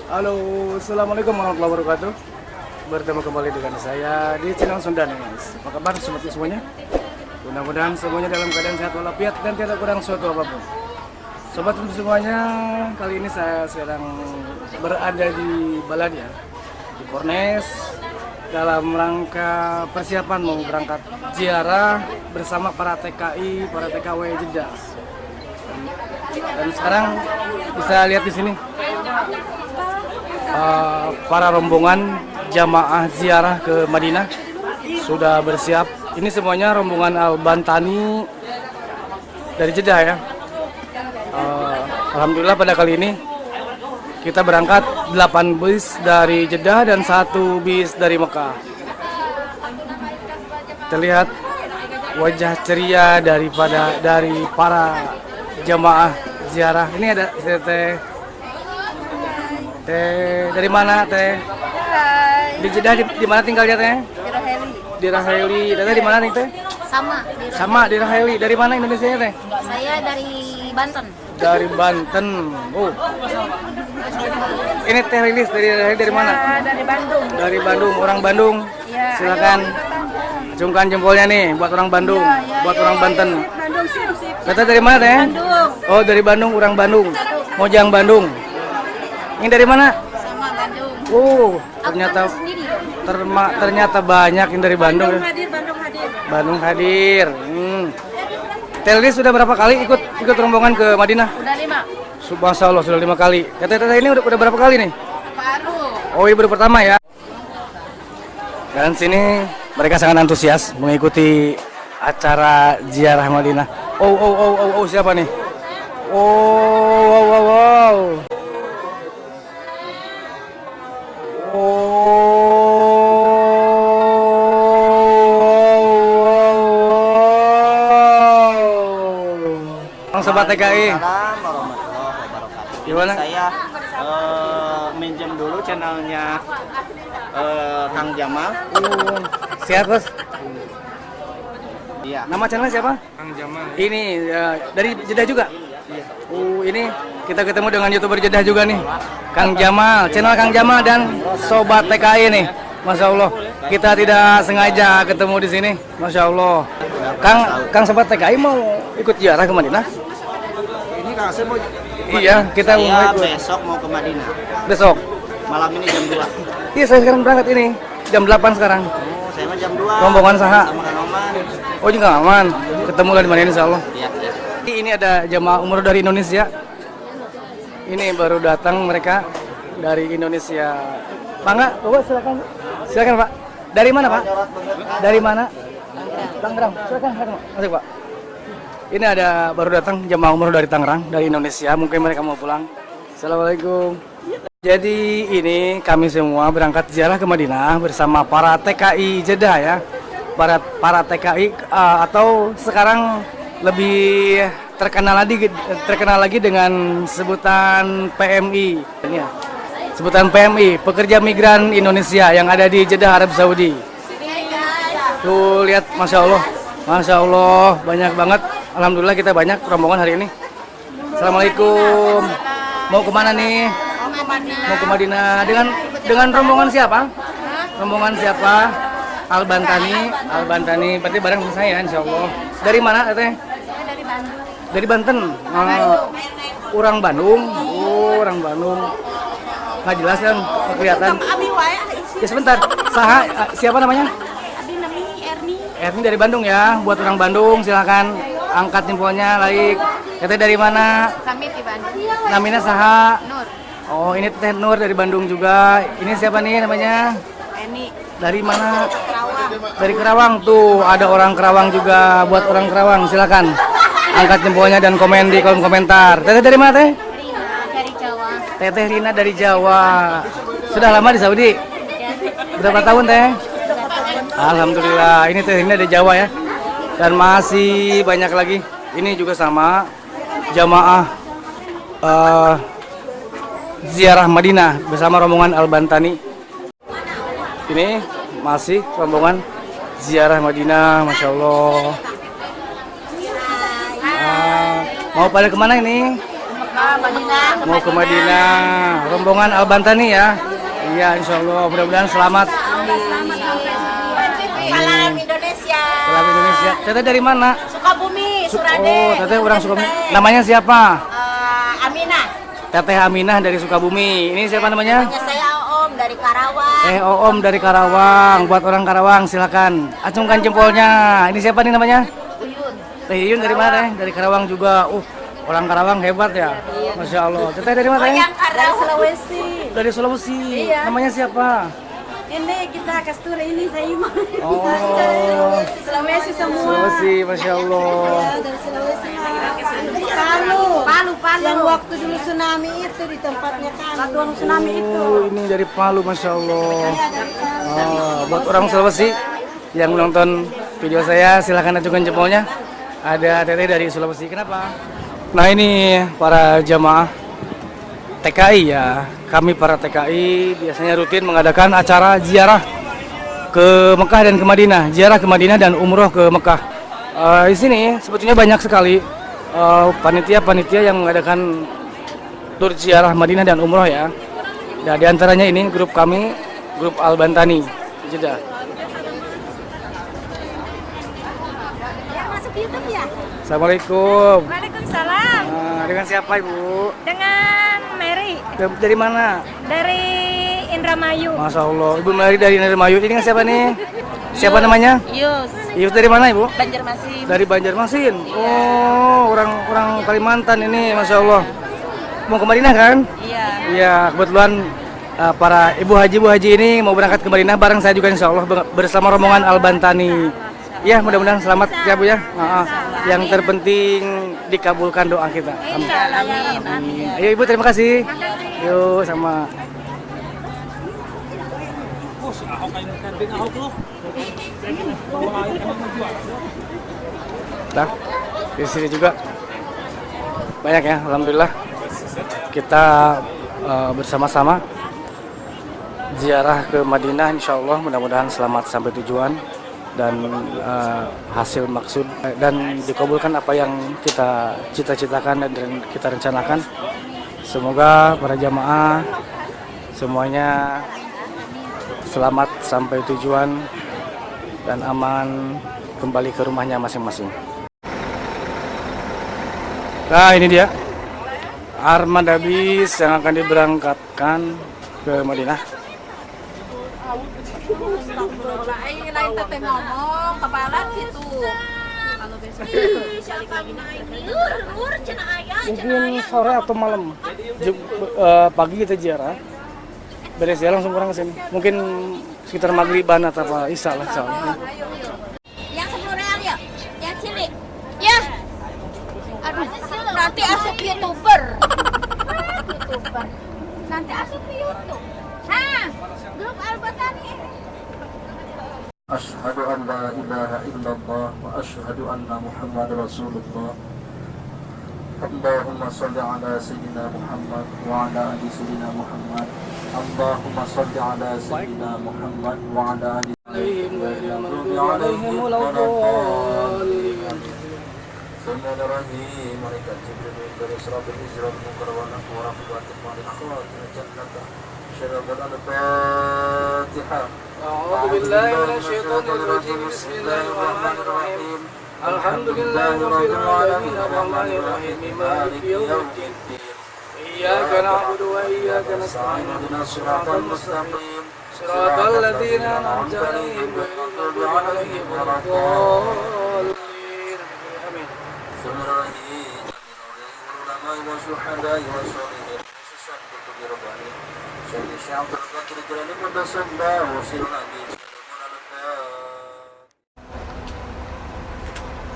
Halo, assalamualaikum warahmatullahi wabarakatuh. Bertemu kembali dengan saya di channel Sunda nih, guys. Apa kabar semuanya? Mudah-mudahan semuanya dalam keadaan sehat walafiat dan tidak kurang suatu apapun. Sobat semuanya, kali ini saya sedang berada di Baladia, di Kornes, dalam rangka persiapan mau berangkat ziarah bersama para TKI, para TKW Jeddah. Dan sekarang bisa lihat di sini para rombongan jamaah ziarah ke Madinah sudah bersiap. Ini semuanya rombongan Al-Bantani dari Jeddah ya. Alhamdulillah pada kali ini kita berangkat 8 bis dari Jeddah dan 1 bis dari Mekah. Terlihat wajah ceria dari para jamaah ziarah. Ini ada teh dari mana teh? Hai. Di Jeddah di mana tinggalnya teh? Di Raheli. Di Raheli. Teteh di mana nih teh? Sama. Di Raheli. Dari mana Indonesia teh? Saya dari Banten. Dari Banten. Oh. Ini teh rilis dari Raheli dari mana? Ya, dari Bandung. Dari Bandung, orang Bandung. Ya, Silakan acungkan jempolnya nih buat orang Bandung, buat orang Banten. Bandung sip. Teteh dari mana teh? Bandung. Oh, dari Bandung, orang Bandung. Mojang Bandung. Ini dari mana? Sama Bandung. Oh, ternyata banyak yang dari Bandung. Ya. Bandung hadir. Bandung hadir. Telly sudah berapa kali ikut rombongan ke Madinah? Udah 5. Masya Allah sudah 5 kali. Teteh ini udah berapa kali nih? Baru. Oh, ini baru pertama ya. Dan sini mereka sangat antusias mengikuti acara ziarah Madinah. Oh, siapa nih? Wow. Sobat TKI. Assalamualaikum warahmatullahi wabarakatuh. Gimana? Saya minjem dulu channelnya Kang Jamal. Siap, Bos? Iya. Nama channelnya siapa? Kang Jamal. Ini dari Jeddah juga? Iya. Ini kita ketemu dengan YouTuber Jeddah juga nih. Kang Jamal, channel Kang Jamal dan Sobat TKI nih. Masya Allah, kita tidak sengaja ketemu di sini. Masya Allah. Kang Sobat TKI mau ikut ziarah ke Madinah? Ini Kang saya mau. Iya, kita mau Saya ikut. besok mau ke Madinah. Besok? Malam ini jam 2. Iya, saya sekarang berangkat ini. Jam 8 sekarang. Oh, saya mah jam 2. Rombongan saha? Sama Kang Oman. Oh, juga aman. Ketemu lah di mana insya Allah. Iya. Ini ada jemaah umroh dari Indonesia. Ini baru datang mereka dari Indonesia. Mangga, Bapak silakan. Silakan, Pak. Dari mana, Pak? Dari mana? Tangerang. Silakan, masuk, Pak. Ini ada baru datang jemaah umroh dari Tangerang, dari Indonesia. Mungkin mereka mau pulang. Assalamualaikum. Jadi ini kami semua berangkat ziarah ke Madinah bersama para TKI Jeddah ya. Para TKI atau sekarang lebih terkenal lagi dengan sebutan PMI. Ini ya. Sebutan PMI, Pekerja Migran Indonesia yang ada di Jeddah, Arab Saudi. Tuh lihat, Masya Allah, banyak banget. Alhamdulillah kita banyak rombongan hari ini. Assalamualaikum. Mau kemana nih? Mau ke Madinah. Dengan rombongan siapa? Rombongan siapa? Al-Bantani. Berarti bareng sama saya, Insya Allah. Dari mana, Teteh? Dari Bandung. Dari Banten. Orang Bandung. Oh, orang Bandung. Nggak jelas kan? Kelihatan. Ya sebentar. Siapa namanya? Abi nami Erni dari Bandung ya. Buat orang Bandung silakan angkat jempolnya. Laik. Teteh dari mana? Kami di Bandung. Namanya saha? Nur. Oh, ini Teh Nur dari Bandung juga. Ini siapa nih namanya? Eni. Dari mana? Kerawang. Dari Kerawang. Tuh, ada orang Kerawang juga. Buat orang Kerawang, silakan angkat jempolnya dan komen di kolom komentar. Teteh dari mana, Teh? Dari Jawa. Teteh Rina dari Jawa. Sudah lama di Saudi? Berapa tahun, Teh? Alhamdulillah. Ini Teh Rina dari Jawa ya. Dan masih banyak lagi. Ini juga sama jamaah ziarah Madinah bersama rombongan Al-Bantani. Ini masih rombongan ziarah Madinah, Masya Allah. Mau pada kemana ini? Madinah. Mau ke Madinah. Rombongan Al-Bantani ya. Iya, insya Allah. Mudah-mudahan selamat. Salam Indonesia. Salam Indonesia. Teteh dari mana? Sukabumi, Surade. Oh, Teteh orang Sukabumi. Namanya siapa? Aminah. Teteh Aminah dari Sukabumi. Ini siapa namanya? Namanya saya Om dari Karawang. Om dari Karawang. Buat orang Karawang silakan. Acungkan jempolnya. Ini siapa nih namanya? Uyun. Teh Yun dari mana teh? Dari Karawang juga. Orang Karawang hebat ya. Masya Allah. Teteh dari mana teh? Yang Karawang. Sulawesi. Dari Sulawesi. Iya. Namanya siapa? Ini kita Kasturi ini saya Ima. Oh. Sulawesi semua. Sulawesi, Masya Allah. Ya, dari Sulawesi. Palu. Yang waktu dulu tsunami itu di tempatnya kan. Waktu tsunami itu. Ini dari Palu, Masya Allah. Buat orang Sulawesi yang menonton video saya, silahkan ajukan jempolnya. Ada Teteh dari Sulawesi. Kenapa? Nah ini para jamaah TKI ya. Kami para TKI biasanya rutin mengadakan acara ziarah ke Mekah dan ke Madinah. Ziarah ke Madinah dan umroh ke Mekah. Di sini sebetulnya banyak sekali panitia-panitia yang mengadakan tur ziarah Madinah dan umroh ya. Nah, di antaranya ini grup kami, grup Al-Bantani. Jeddah. Masuk YouTube ya? Assalamualaikum. Waalaikumsalam. Dengan siapa Ibu? Dengan Mary Dari mana? dari Indramayu. Masya Allah. Ibu Mary dari Indramayu. Ini dengan siapa nih? Siapa namanya? Yus. Yus dari mana Ibu? Banjarmasin. Dari Banjarmasin. Oh, orang Kalimantan ini, Masya Allah. Mau ke Madinah kan? Iya. Iya, kebetulan para ibu haji ini mau berangkat ke Madinah bareng saya juga insya Allah bersama rombongan Al-Bantani. Ya, mudah-mudahan selamat ya Bu ya. Yang terpenting dikabulkan doa kita. Amin. Amin. Ayo Ibu, terima kasih. Yuk sama. Nah, di sini juga banyak ya, alhamdulillah. Kita bersama-sama ziarah ke Madinah, insya Allah mudah-mudahan selamat sampai tujuan dan hasil maksud dan dikabulkan apa yang kita cita-citakan dan kita rencanakan. Semoga para jamaah semuanya selamat sampai tujuan dan aman kembali ke rumahnya masing-masing. Nah ini dia armada bis yang akan diberangkatkan ke Madinah. Lain teteh ngomong kepala gitu. Kalau besok balik lagi Mungkin sore atau malam. Pagi kita ziarah. Beres ya langsung kurang kesini. Mungkin sekitar maghriban atau apa isya lah. Yang 10 real ya? Yang cilik? Ya. Aduh, nanti asup YouTuber. Nanti asup YouTube. Grup Al-Bantani. Asyhadu an la ilaha illallah wa asyhadu anna Muhammadar Rasulullah. Allahumma shalli ala sayyidina Muhammad wa ala ali sayyidina Muhammad. Allahumma shalli ala sayyidina Muhammad wa ala ali Bismillahirrahmanirrahim. Malaikat Jibril dari Suratul Hijrah Munkar wa Nakwar wa Rahmatul Malaikah Jannata Syarabul Al-Fatihah. A'udzu billahi minasyaitonir rajim. Bismillahirrahmanirrahim. Alhamdulillahirabbil alamin arrahmanir rahim maliki yaumiddin. Iyyaka na'budu wa iyyaka nasta'in. Ihdinas siratal mustaqim. Siratal ladzina an'amta 'alaihim ghairil maghdubi 'alaihim waladdallin. Amin.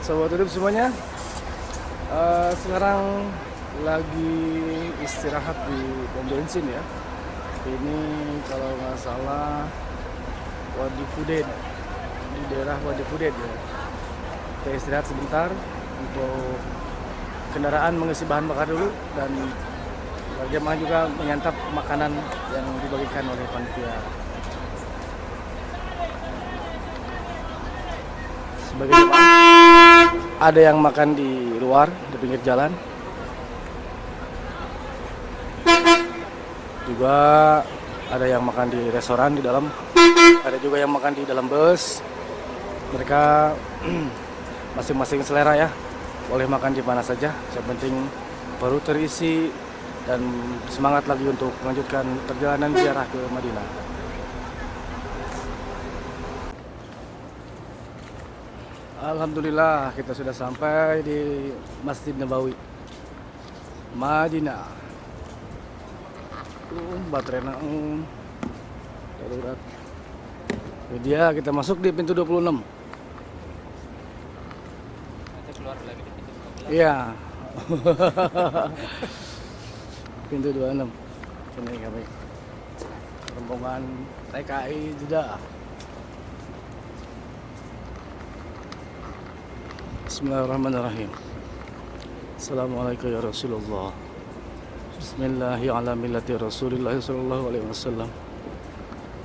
Sobat hidup semuanya, sekarang lagi istirahat di pom bensin ya. Ini kalau nggak salah Wadi Puden, di daerah Wadi Puden ya. Kita istirahat sebentar untuk kendaraan mengisi bahan bakar dulu dan jemaah juga menyantap makanan yang dibagikan oleh panitia. Sebagai jemaah ada yang makan di luar di pinggir jalan, juga ada yang makan di restoran di dalam, ada juga yang makan di dalam bus. Mereka masing-masing selera ya, boleh makan di mana saja, yang penting perut terisi dan semangat lagi untuk melanjutkan perjalanan ziarah ke Madinah. Alhamdulillah kita sudah sampai di Masjid Nabawi Madinah. Baterai darurat. Ini dia, kita masuk di pintu 26. Iya. Pintu 26. Ini kami. Rombongan TKI Jeddah. Bismillahirrahmanirrahim. Assalamualaikum ya Rasulullah. Bismillahi ala millati Rasulillah sallallahu alaihi wasallam.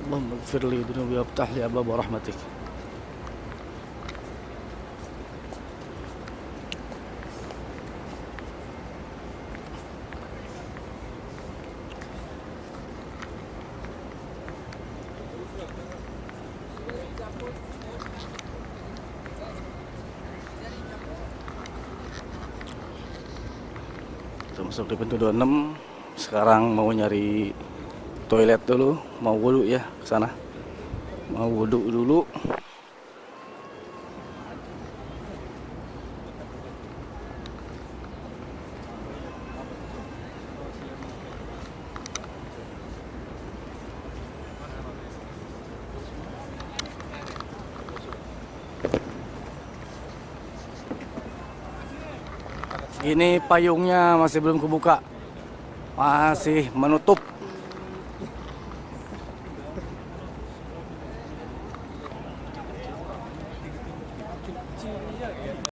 Allahumma ighfirli dunubi waftah li abwaaba rahmatik. Kita masuk di pintu 26. Sekarang mau nyari toilet dulu, mau wudhu ya ke sana. Mau wudhu dulu. Ini payungnya masih belum kebuka, masih menutup.